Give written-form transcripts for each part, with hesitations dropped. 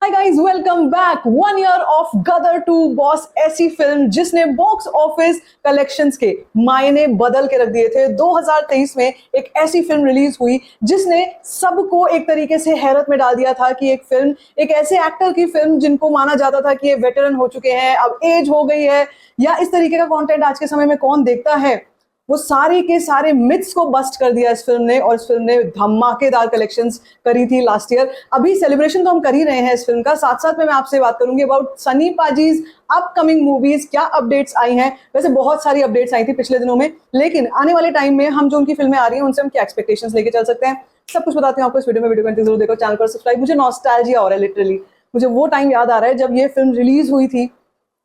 Hi guys, welcome back. 1 year of Gadar 2 boss, ऐसी film जिसने box office collections के मायने बदल के रख दिए थे। 2023 में एक ऐसी फिल्म रिलीज हुई जिसने सबको एक तरीके से हैरत में डाल दिया था कि एक फिल्म, एक ऐसे एक्टर की फिल्म जिनको माना जाता था कि ये वेटरन हो चुके हैं, अब एज हो गई है, या इस तरीके का कंटेंट आज के समय में कौन देखता है, वो सारे के सारे मिथ्स को बस्ट कर दिया इस फिल्म ने। और इस फिल्म ने धमाकेदार कलेक्शंस करी थी लास्ट ईयर। अभी सेलिब्रेशन तो हम कर ही रहे हैं इस फिल्म का, साथ साथ में मैं आपसे बात करूंगी अबाउट सनी पाजीज अपकमिंग मूवीज, क्या अपडेट्स आई हैं। वैसे बहुत सारी अपडेट्स आई थी पिछले दिनों में, लेकिन आने वाले टाइम में हम जो उनकी फिल्में आ रही हैं उनसे हम क्या एक्सपेक्टेशंस लेके चल सकते हैं, सब कुछ बताते हैं आपको इस वीडियो में। वीडियो को जरूर देखो, चैनल पर सब्सक्राइब। मुझे नॉस्टैल्जिया हो रहा है, लिटरली मुझे वो टाइम याद आ रहा है जब ये फिल्म रिलीज हुई थी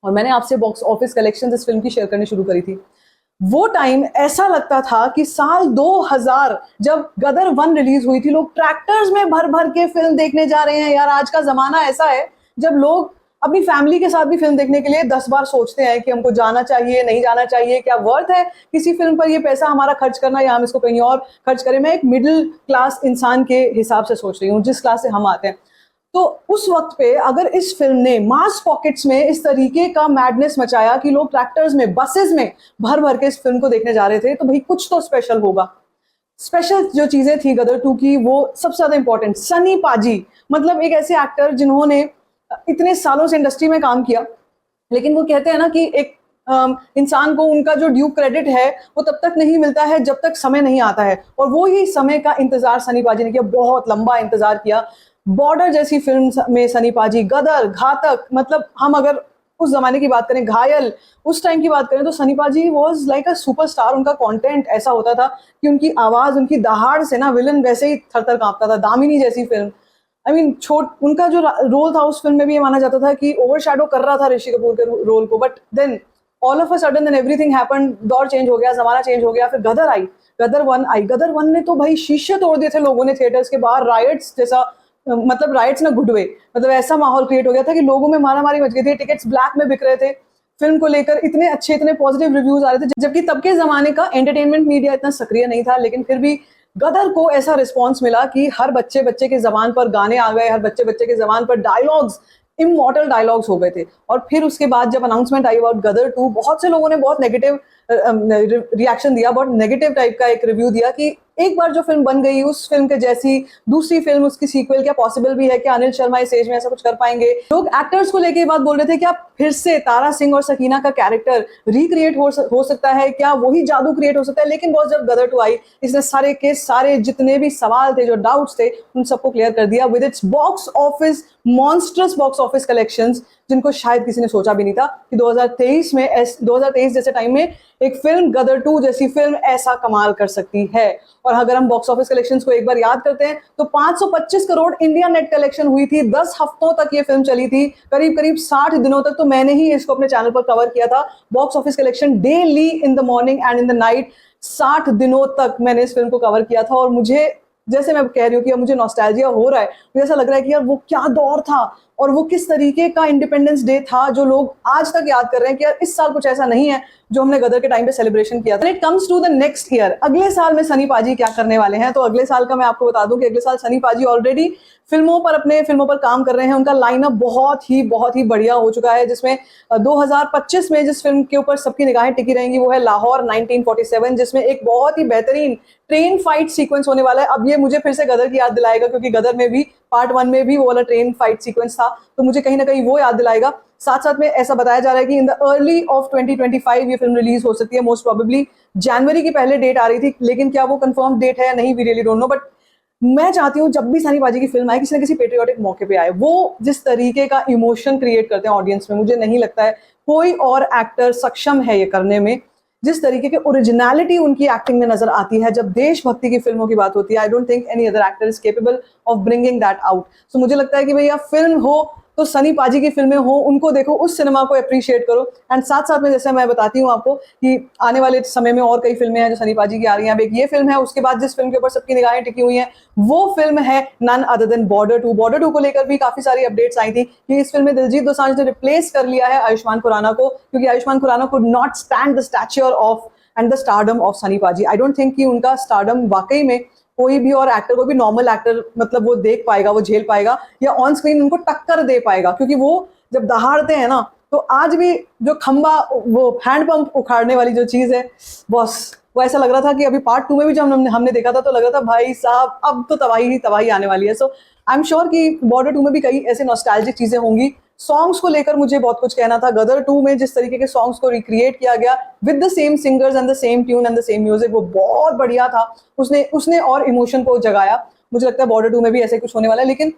और मैंने आपसे बॉक्स ऑफिस कलेक्शन इस फिल्म की शेयर करनी शुरू करी थी। वो टाइम ऐसा लगता था कि साल 2000 जब गदर 1 रिलीज हुई थी, लोग ट्रैक्टर्स में भर भर के फिल्म देखने जा रहे हैं। यार, आज का जमाना ऐसा है जब लोग अपनी फैमिली के साथ भी फिल्म देखने के लिए 10 बार सोचते हैं कि हमको जाना चाहिए, नहीं जाना चाहिए, क्या वर्थ है किसी फिल्म पर ये पैसा हमारा खर्च करना, या हम इसको कहीं और खर्च करें। मैं एक मिडिल क्लास इंसान के हिसाब से सोच रही हूँ, जिस क्लास से हम आते हैं। तो उस वक्त पे अगर इस फिल्म ने मास पॉकेट्स में इस तरीके का मैडनेस मचाया कि लोग ट्रैक्टर्स में, बसेस में भर भर के इस फिल्म को देखने जा रहे थे, तो भाई कुछ तो स्पेशल होगा। स्पेशल जो चीजें थी गदर 2 की, वो सबसे ज्यादा इंपॉर्टेंट सनी पाजी, मतलब एक ऐसे एक्टर जिन्होंने इतने सालों से इंडस्ट्री में काम किया, लेकिन वो कहते हैं ना कि एक इंसान को उनका जो ड्यू क्रेडिट है वो तब तक नहीं मिलता है जब तक समय नहीं आता है। और वो ही समय का इंतजार सनी पाजी ने किया, बहुत लंबा इंतजार किया। बॉर्डर जैसी फिल्म में सनी पाजी, गदर, घातक, मतलब हम अगर उस जमाने की बात करें, घायल, उस टाइम की बात करें, तो सनी पाजी वाज लाइक अ सुपरस्टार। उनका कंटेंट ऐसा होता था कि उनकी आवाज, उनकी दहाड़ से ना विलन वैसे ही थरथर कांपता था। दामिनी जैसी फिल्म, आई मीन उनका जो रोल था उस फिल्म में भी ये माना जाता था कि ओवरशैडो कर रहा था ऋषि कपूर के रोल को। But then all of a sudden then everything happened, दौर चेंज हो गया, जमाना चेंज हो गया। फिर गदर आई, गदर 1 आई। गदर 1 ने तो भाई शीशे तोड़ दिए थे लोगों ने थिएटर्स के बाहर, राइट्स जैसा, मतलब राइट्स ना गुड वे, मतलब ऐसा माहौल क्रिएट हो गया था कि लोगों में मारामारी मच गई थी, टिकट्स ब्लैक में बिक रहे थे। फिल्म को लेकर इतने अच्छे, इतने पॉजिटिव रिव्यूज आ रहे थे, जबकि तब के जमाने का एंटरटेनमेंट मीडिया इतना सक्रिय नहीं था। लेकिन फिर भी गदर को ऐसा रिस्पॉन्स मिला कि हर बच्चे बच्चे के जबान पर गाने आ गए, हर बच्चे बच्चे के जबान पर डायलॉग्स, इमॉर्टल डायलॉग्स हो गए थे। और फिर उसके बाद जब अनाउंसमेंट आई अबाउट गदर 2, बहुत से लोगों ने बहुत नेगेटिव रिएक्शन दिया, बहुत नेगेटिव टाइप का एक रिव्यू दिया कि एक बार जो फिल्म बन गई, उस फिल्म के जैसी दूसरी फिल्म, उसकी सीक्वल क्या पॉसिबल भी है, क्या अनिल शर्मा इस एज में ऐसा कुछ कर पाएंगे। लोग एक्टर्स को लेके ये बात बोल रहे थे कि आप फिर से तारा सिंह और सकीना का कैरेक्टर रिक्रिएट हो सकता है, क्या वही जादू क्रिएट हो सकता है। लेकिन बॉस, जब गदर 2 आई, इसने सारे के सारे जितने भी सवाल थे, जो डाउट्स थे, उन सबको क्लियर कर दिया with its box office, monstrous box office collections, जिनको शायद किसी ने सोचा भी नहीं था कि 2023 जैसे टाइम में एक फिल्म गदर 2 जैसी फिल्म ऐसा कमाल कर सकती है। और अगर हम बॉक्स ऑफिस कलेक्शंस को एक बार याद करते हैं तो 525 करोड़ इंडिया नेट कलेक्शन हुई थी। 10 हफ्तों तक ये फिल्म चली थी, करीब करीब 60 दिनों तक। तो मैंने ही इसको अपने चैनल पर कवर किया था, box office collection daily in the morning and in the night. 60 दिनों तक मैंने इस फिल्म को कवर किया था। और मुझे, जैसे मैं कह रही हूँ कि अब मुझे नॉस्टैल्जिया हो रहा है, मुझे ऐसा लग रहा है कि यार वो क्या दौर था और वो किस तरीके का इंडिपेंडेंस डे था जो लोग आज तक याद कर रहे हैं कि यार इस साल कुछ ऐसा नहीं है जो हमने गदर के टाइम पे सेलिब्रेशन किया था। It comes to the next year, अगले साल में सनी पाजी क्या करने वाले हैं। तो अगले साल का मैं आपको बता दूं कि अगले साल सनी पाजी ऑलरेडी अपने फिल्मों पर काम कर रहे हैं। उनका लाइनअप बहुत ही बढ़िया हो चुका है, जिसमें 2025 में जिस फिल्म के ऊपर सबकी निगाहें टिकी रहेंगी वो है लाहौर 1947, जिसमें एक बहुत ही बेहतरीन ट्रेन फाइट सीक्वेंस होने वाला है। अब ये मुझे फिर से गदर की याद दिलाएगा, क्योंकि गदर में भी पार्ट 1 में भी वो वाला ट्रेन फाइट सीक्वेंस था, तो मुझे कहीं ना कहीं वो याद दिलाएगा। साथ साथ में ऐसा बताया जा रहा है कि इन द अर्ली ऑफ 2025 ये फिल्म रिलीज हो सकती है। मोस्ट प्रोबेबली जनवरी की पहले डेट आ रही थी, लेकिन क्या वो कंफर्म डेट है या नहीं, we really don't know. But मैं चाहती हूँ जब भी सनी पाजी की फिल्म आए, किसी न किसी पेट्रियोटिक मौके पे आए। वो जिस तरीके का इमोशन क्रिएट करते हैं ऑडियंस में, मुझे नहीं लगता है कोई और एक्टर सक्षम है ये करने में। जिस तरीके की ओरिजिनलिटी उनकी एक्टिंग में नजर आती है जब देशभक्ति की फिल्मों की बात होती है, I don't think any other actor is capable of bringing that out. So मुझे लगता है कि भैया फिल्म हो तो सनी पाजी की फिल्में हो, उनको देखो, उस सिनेमा को अप्रिशिएट करो। एंड साथ साथ में जैसे मैं बताती हूँ आपको कि आने वाले समय में और कई फिल्में हैं जो सनी पाजी की आ रही हैं। अब एक ये फिल्म है, उसके बाद जिस फिल्म के ऊपर सबकी निगाहें टिकी हुई हैं वो फिल्म है none other than Border 2। Border 2 को लेकर भी काफी सारी अपडेट्स आई थी कि इस फिल्म में दिलजीत दोसांझ ने रिप्लेस कर लिया है आयुष्मान खुराना को, क्योंकि Ayushmann Khurrana could not stand the stature of and the stardom of Sunny पाजी। आई डोंट थिंक कि उनका स्टारडम वाकई में कोई भी और एक्टर, कोई भी नॉर्मल एक्टर मतलब वो देख पाएगा, वो झेल पाएगा या ऑन स्क्रीन उनको टक्कर दे पाएगा, क्योंकि वो जब दहाड़ते हैं ना तो आज भी जो खंबा, वो हैंड पंप उखाड़ने वाली जो चीज है बॉस, वो ऐसा लग रहा था कि अभी पार्ट 2 में भी जब हमने देखा था तो लग रहा था भाई साहब अब तो तबाही ही तबाही आने वाली है। सो आई एम श्योर कि बॉर्डर 2 में भी कई ऐसे नॉस्टैल्जिक चीजें होंगी। सॉन्ग्स को लेकर मुझे बहुत कुछ कहना था। गदर 2 में जिस तरीके के सॉन्ग्स को रिक्रिएट किया गया with the same singers and the same tune and the same music, वो बहुत बढ़िया था। उसने उसने और इमोशन को जगाया। मुझे लगता है बॉर्डर 2 में भी ऐसे कुछ होने वाला है। लेकिन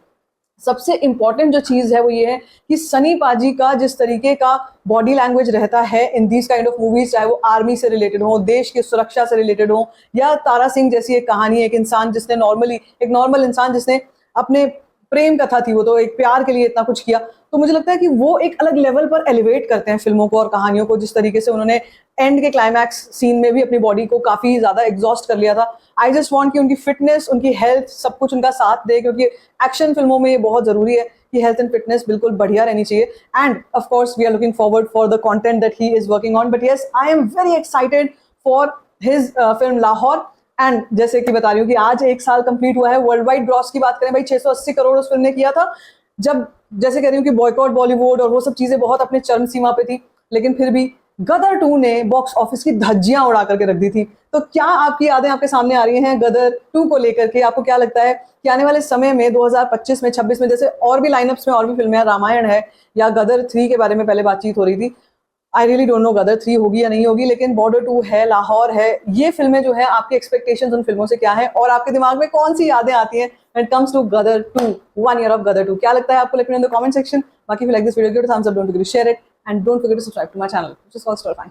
सबसे इंपॉर्टेंट जो चीज है वो ये है कि सनी पाजी का जिस तरीके का बॉडी लैंग्वेज रहता है in these kind of movies, चाहे वो आर्मी से रिलेटेड हो, देश की सुरक्षा से रिलेटेड हो, या तारा सिंह जैसी एक कहानी, एक इंसान जिसने एक नॉर्मल इंसान जिसने अपने प्रेम कथा थी, वो तो एक प्यार के लिए इतना कुछ किया, तो मुझे लगता है कि वो एक अलग लेवल पर एलिवेट करते हैं फिल्मों को और कहानियों को। जिस तरीके से उन्होंने एंड के क्लाइमैक्स सीन में भी अपनी बॉडी को काफी ज्यादा एग्जॉस्ट कर लिया था। आई जस्ट वांट कि उनकी फिटनेस, उनकी हेल्थ, सब कुछ उनका साथ दे, क्योंकि एक्शन फिल्मों में ये बहुत जरूरी है कि हेल्थ एंड फिटनेस बिल्कुल बढ़िया रहनी चाहिए। And of course we are looking forward for the content that he is working on. But yes, I am very excited for his film Lahore. And जैसे कि बता रही हूँ कि आज 1 साल कंप्लीट हुआ है। वर्ल्ड वाइड ग्रॉस की बात करें भाई, 680 करोड़ उस फिल्म ने किया था। जब जैसे कह रही हूँ कि बॉयकॉट बॉलीवुड और वो सब चीजें बहुत अपने चरम सीमा पे थी, लेकिन फिर भी गदर 2 ने बॉक्स ऑफिस की धज्जियां उड़ा करके रख दी थी। तो क्या आपकी यादें आपके सामने आ रही हैं गदर 2 को लेकर के? आपको क्या लगता है कि आने वाले समय में 2025 में, 26 में, जैसे और भी लाइनअप्स में और भी फिल्में, रामायण है या गदर 3 के बारे में पहले बातचीत हो रही थी, आई रियली डोंट नो गदर 3 होगी या नहीं होगी, लेकिन बॉर्डर 2 है, लाहौर है, ये फिल्में जो है, आपकी एक्सपेक्टेशंस उन फिल्मों से क्या है और आपके दिमाग में कौन सी यादें आती हैं when it comes to Gadar 2, 1 year of Gadar 2? क्या लगता है आपको? Let me know in the comment section. बाकी if you like this video, give it a thumbs up, don't forget to share it and don't forget to subscribe to my channel, which is called Star Function.